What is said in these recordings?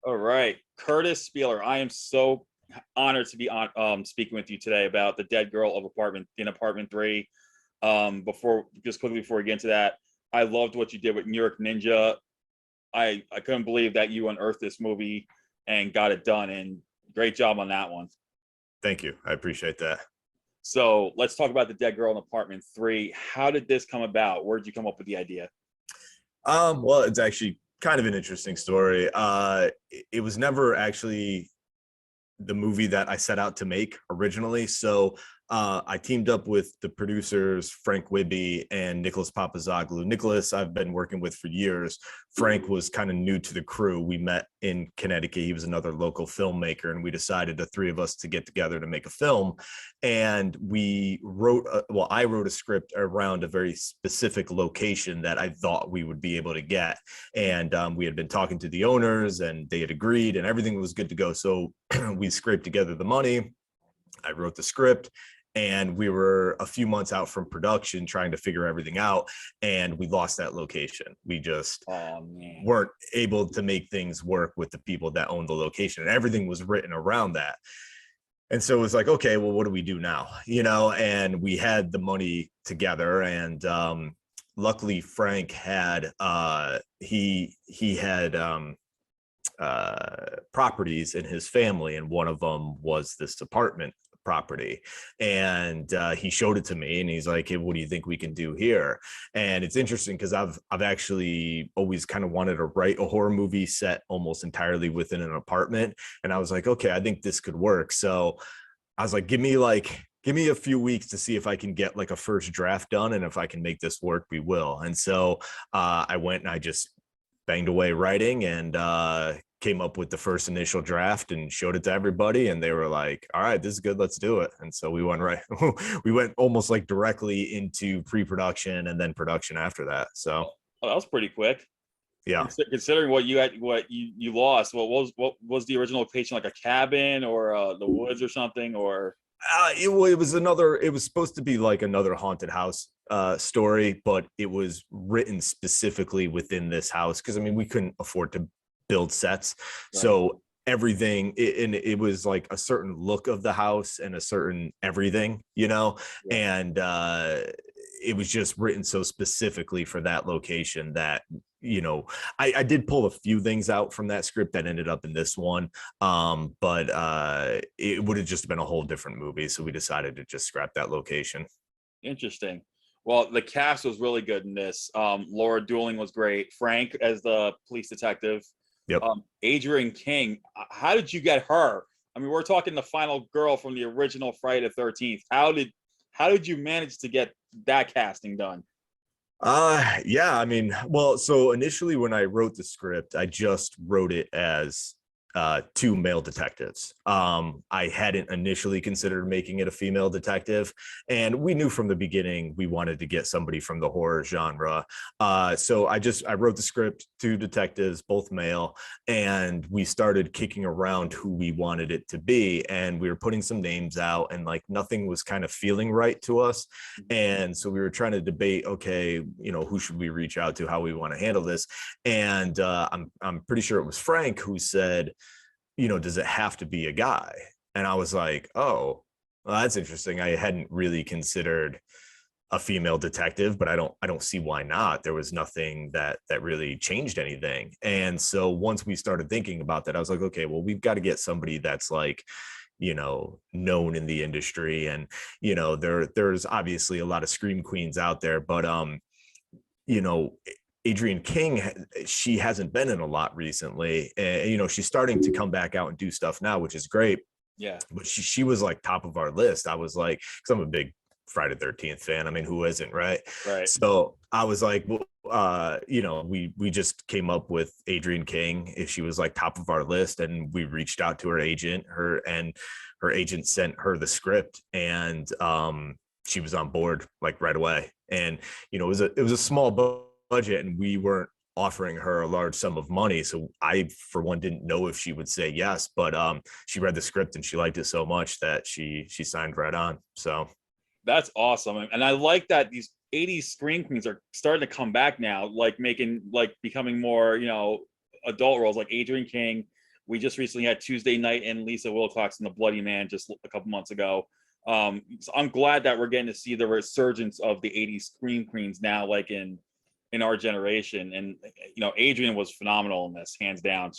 All right, Kurtis Spieler. I am so honored to be on speaking with you today about the dead girl of apartment 3. Before just quickly before we get into that, I loved what you did with New York Ninja. I couldn't believe that you unearthed this movie and got it done, and great job on that one. Thank you. I appreciate that. So let's talk about the dead girl in apartment 3. How did this come about? Where did you come up with the idea? Well, it's actually kind of an interesting story. It was never actually the movie that I set out to make originally. So I teamed up with the producers, Frank Wibby and Nicholas Papazoglou. Nicholas, I've been working with for years. Frank was kind of new to the crew. We met in Connecticut. He was another local filmmaker, and we decided, the three of us, to get together to make a film. And we wrote, I wrote a script around a very specific location that I thought we would be able to get. And we had been talking to the owners, and they had agreed, and everything was good to go. So we scraped together the money. I wrote the script, and we were a few months out from production trying to figure everything out, and we lost that location. We just weren't able to make things work with the people that owned the location, and everything was written around that. And so it was like, okay, well, what do we do now? And we had the money together, and luckily Frank had he had properties in his family, and one of them was this apartment property. And he showed it to me, and he's like, hey, what do you think we can do here? And it's interesting because I've actually always kind of wanted to write a horror movie set almost entirely within an apartment. And I was like, okay, I think this could work. So I was like, give me a few weeks to see if I can get like a first draft done, and if I can make this work, we will. And so I went and I just banged away writing, and came up with the first initial draft and showed it to everybody, and they were like, all right, this is good, let's do it. And so we went we went almost like directly into pre-production and then production after that. So that was pretty quick. Yeah. Considering what you lost, what was the original location? Like a cabin or the woods or something? Or it was supposed to be like another haunted house story, but it was written specifically within this house because, I mean, we couldn't afford to build sets. Right. So everything, it was like a certain look of the house and a certain everything, Yeah. And it was just written so specifically for that location that, I did pull a few things out from that script that ended up in this one, but it would have just been a whole different movie. So we decided to just scrap that location. Interesting. Well, the cast was really good in this. Laura Dooling was great. Frank as the police detective. Yep. Adrienne King. How did you get her? I mean, we're talking the final girl from the original Friday the 13th. How did you manage to get that casting done? Yeah, I mean, well, so initially when I wrote the script, I just wrote it as two male detectives. I hadn't initially considered making it a female detective, and we knew from the beginning we wanted to get somebody from the horror genre. So I wrote the script, two detectives, both male, and we started kicking around who we wanted it to be, and we were putting some names out, and like nothing was kind of feeling right to us. And so we were trying to debate, okay, who should we reach out to, how we want to handle this. And I'm pretty sure it was Frank who said, does it have to be a guy? And I was like, oh, well, that's interesting. I hadn't really considered a female detective, but I don't see why not. There was nothing that really changed anything. And so once we started thinking about that, I was like, okay, well, we've got to get somebody that's like, known in the industry. And, there's obviously a lot of scream queens out there, but, Adrienne King, she hasn't been in a lot recently. And, she's starting to come back out and do stuff now, which is great. Yeah. But she was like top of our list. I was like, because I'm a big Friday the 13th fan. I mean, who isn't, right? Right. So I was like, well, we just came up with Adrienne King. If she was like top of our list, and we reached out to her agent, her agent sent her the script, and she was on board like right away. And, it was a small budget, and we weren't offering her a large sum of money. So I, for one, didn't know if she would say yes, but she read the script and she liked it so much that she signed right on. So that's awesome. And I like that these 80s scream queens are starting to come back now, like becoming more, adult roles, like Adrienne King. We just recently had Tuesday Night and Lisa Wilcox in The Bloody Man just a couple months ago. So I'm glad that we're getting to see the resurgence of the 80s scream queens now, like in our generation. And Adrienne was phenomenal in this, hands down.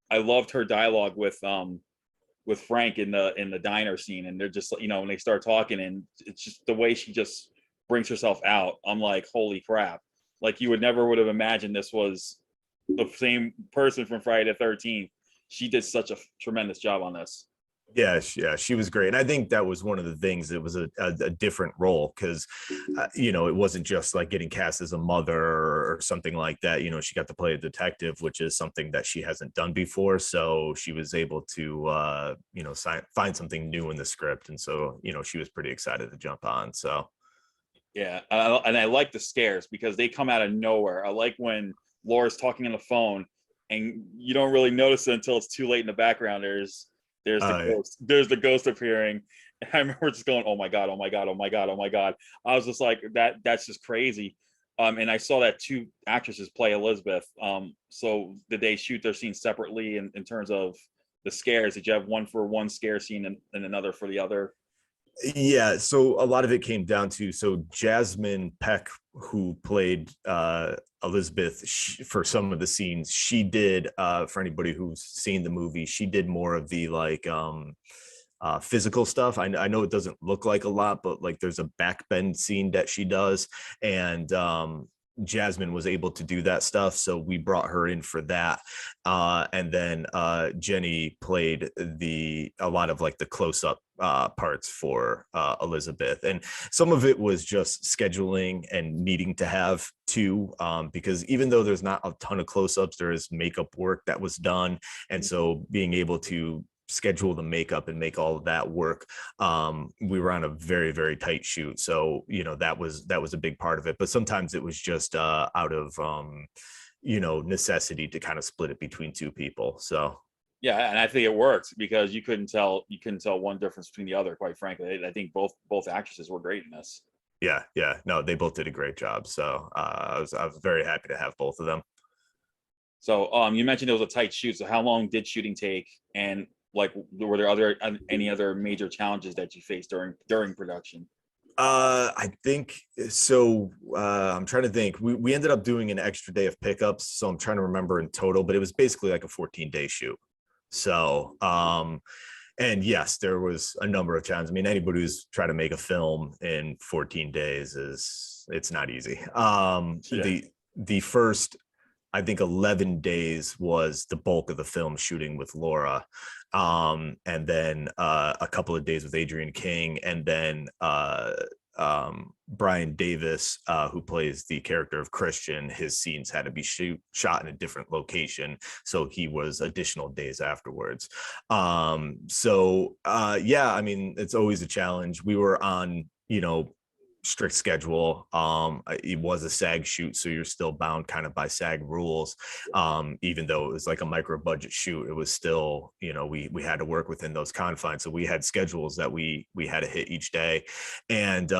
I loved her dialogue with Frank in the diner scene, and they're just when they start talking, and it's just the way she just brings herself out. I'm like, holy crap. Like, you would have imagined this was the same person from Friday the 13th. She did such a tremendous job on this. Yeah, she was great. And I think that was one of the things. It was a different role because, it wasn't just like getting cast as a mother or something like that. She got to play a detective, which is something that she hasn't done before. So she was able to, find something new in the script. And so, she was pretty excited to jump on. So. Yeah. And I like the scares because they come out of nowhere. I like when Laura's talking on the phone and you don't really notice it until it's too late in the background. There's the ghost. There's the ghost appearing. And I remember just going, oh my God, oh my God, oh my God, oh my God. I was just like, that's just crazy. And I saw that two actresses play Elizabeth. So did they shoot their scenes separately in terms of the scares? Did you have one for one scare scene and another for the other? Yeah, so a lot of it came down to Jasmine Peck, who played Elizabeth for some of the scenes. She did, for anybody who's seen the movie, she did more of the physical stuff. I know it doesn't look like a lot, but like there's a backbend scene that she does, and Jasmine was able to do that stuff, so we brought her in for that. And then Jenny played a lot of like the close-up parts for Elizabeth, and some of it was just scheduling and needing to have two, because even though there's not a ton of close-ups, there is makeup work that was done, and so being able to schedule the makeup and make all of that work, we were on a very, very tight shoot, so that was a big part of it. But sometimes it was just out of necessity to kind of split it between two people. So Yeah, and I think it worked because you couldn't tell one difference between the other, quite frankly. I think both actresses were great in this. yeah, no, they both did a great job, so I was very happy to have both of them. So you mentioned it was a tight shoot, so how long did shooting take, and like were there any other major challenges that you faced during production? I think so. I'm trying to think. We ended up doing an extra day of pickups, so I'm trying to remember in total, but it was basically like a 14-day shoot. So and yes, there was a number of challenges. I mean, anybody who's trying to make a film in 14 days it's not easy. Yeah. The first, I think, 11 days was the bulk of the film shooting with Laura, and then a couple of days with Adrienne King, and then Brian Davis, who plays the character of Christian, his scenes had to be shot in a different location, so he was additional days afterwards. Yeah, I mean, it's always a challenge. We were on strict schedule. It was a SAG shoot, so you're still bound kind of by SAG rules. Even though it was like a micro budget shoot, it was still, we had to work within those confines. So we had schedules that we had to hit each day. And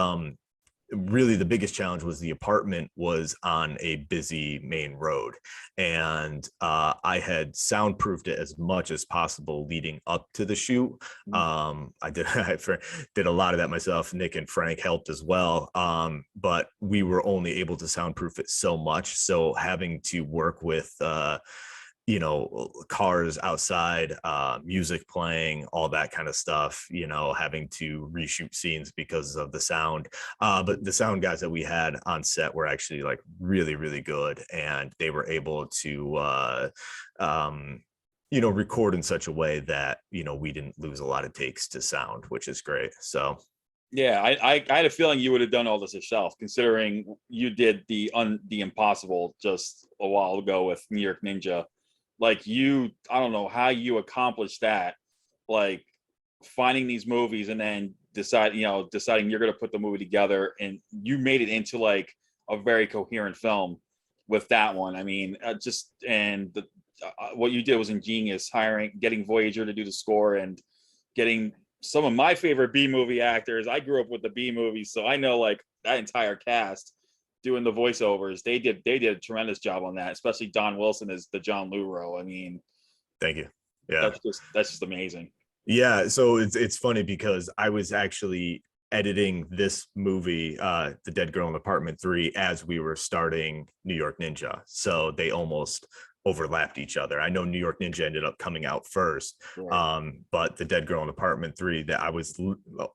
really the biggest challenge was the apartment was on a busy main road, and I had soundproofed it as much as possible leading up to the shoot. I did a lot of that myself. Nick and Frank helped as well, but we were only able to soundproof it so much, so having to work with cars outside, music playing, all that kind of stuff, having to reshoot scenes because of the sound. But the sound guys that we had on set were actually like really, really good, and they were able to record in such a way that we didn't lose a lot of takes to sound, which is great. So Yeah, I had a feeling you would have done all this yourself, considering you did the impossible just a while ago with New York Ninja. Like, I don't know how you accomplished that, like finding these movies and then deciding you're going to put the movie together, and you made it into like a very coherent film with that one. I mean, what you did was ingenious, getting Voyager to do the score and getting some of my favorite B movie actors. I grew up with the B movies, so I know like that entire cast doing the voiceovers. They did a tremendous job on that, especially Don Wilson as the John Liu. I mean, thank you. Yeah. That's just amazing. Yeah, so it's funny because I was actually editing this movie, The Dead Girl in Apartment 3, as we were starting New York Ninja. So they almost overlapped each other. I know New York Ninja ended up coming out first, Right. but The Dead Girl in Apartment 3, that I was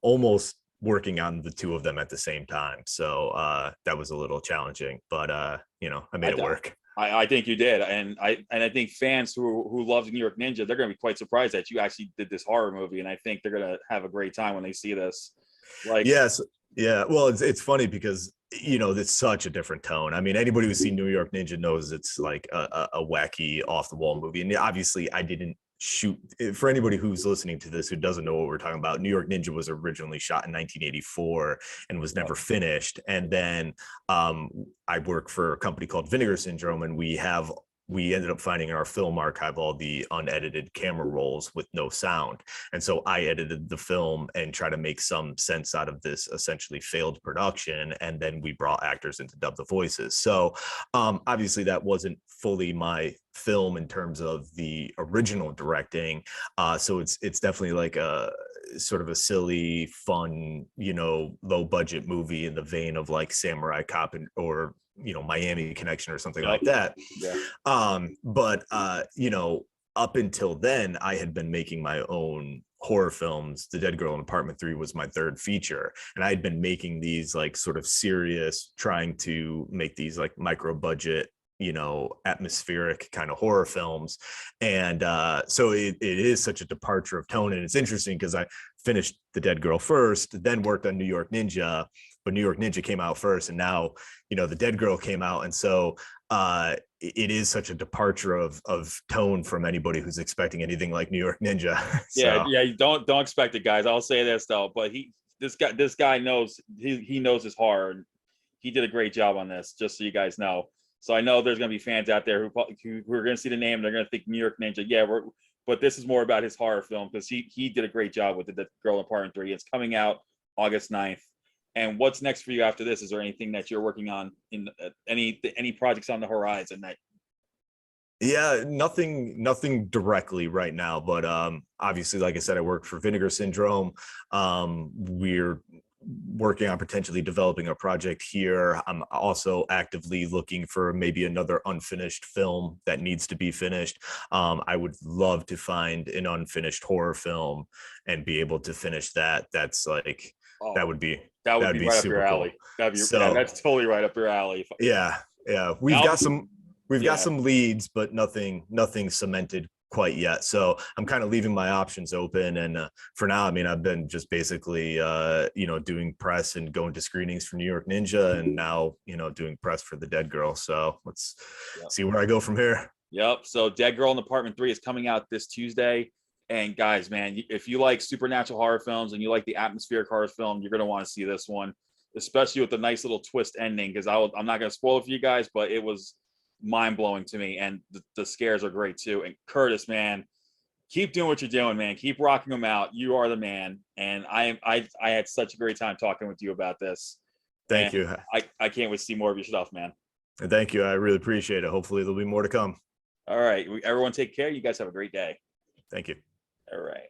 almost working on the two of them at the same time. So that was a little challenging, but I made it work. I think you did, and I think fans who love New York Ninja, they're going to be quite surprised that you actually did this horror movie, and I think they're going to have a great time when they see this. Like, Yes, yeah. Well, it's funny because it's such a different tone. I mean, anybody who's seen New York Ninja knows it's like a wacky, off the wall movie. And obviously, I didn't shoot. For anybody who's listening to this who doesn't know what we're talking about, New York Ninja was originally shot in 1984 and was never finished. And then I work for a company called Vinegar Syndrome, and we ended up finding in our film archive all the unedited camera rolls with no sound. And so I edited the film and try to make some sense out of this essentially failed production. And then we brought actors in to dub the voices. So obviously that wasn't fully my film in terms of the original directing. So it's definitely like a sort of a silly, fun, low budget movie in the vein of like Samurai Cop or Miami Connection or something like that. Yeah. But up until then, I had been making my own horror films. The Dead Girl in Apartment 3 was my third feature, and I had been making these like sort of serious, trying to make these like micro budget, atmospheric kind of horror films. And so it is such a departure of tone. And it's interesting because I finished The Dead Girl first, then worked on New York Ninja, but New York Ninja came out first, and now The Dead Girl came out. And so it is such a departure of tone from anybody who's expecting anything like New York Ninja. So. Yeah, don't expect it, guys. I'll say this though, but this guy knows he knows his horror, and he did a great job on this, just so you guys know. So I know there's going to be fans out there who are going to see the name and they're going to think New York Ninja. Yeah, but this is more about his horror film, because he did a great job with The Girl in Apartment 3. It's coming out August 9th. And what's next for you after this? Is there anything that you're working on in any projects on the horizon that? Yeah, nothing directly right now, but obviously, like I said, I work for Vinegar Syndrome. We're working on potentially developing a project here. I'm also actively looking for maybe another unfinished film that needs to be finished. I would love to find an unfinished horror film and be able to finish that. That's like, that would be right up your alley. Cool. That's totally right up your alley. Yeah. We've got some leads, but nothing cemented quite yet. So I'm kind of leaving my options open. And for now, I mean, I've been just basically, doing press and going to screenings for New York Ninja, and now, doing press for The Dead Girl. So let's see where I go from here. Yep. So Dead Girl in Apartment 3 is coming out this Tuesday. And guys, man, if you like supernatural horror films and you like the atmospheric horror film, you're going to want to see this one, especially with the nice little twist ending. Because I'm not going to spoil it for you guys, but it was mind-blowing to me, and the scares are great too. And Kurtis, man, keep doing what you're doing, man. Keep rocking them out. You are the man. And I had such a great time talking with you about this. Thank you. I can't wait to see more of your stuff, man. And thank you. I really appreciate it. Hopefully there'll be more to come. All right, everyone take care. You guys have a great day. Thank you. All right.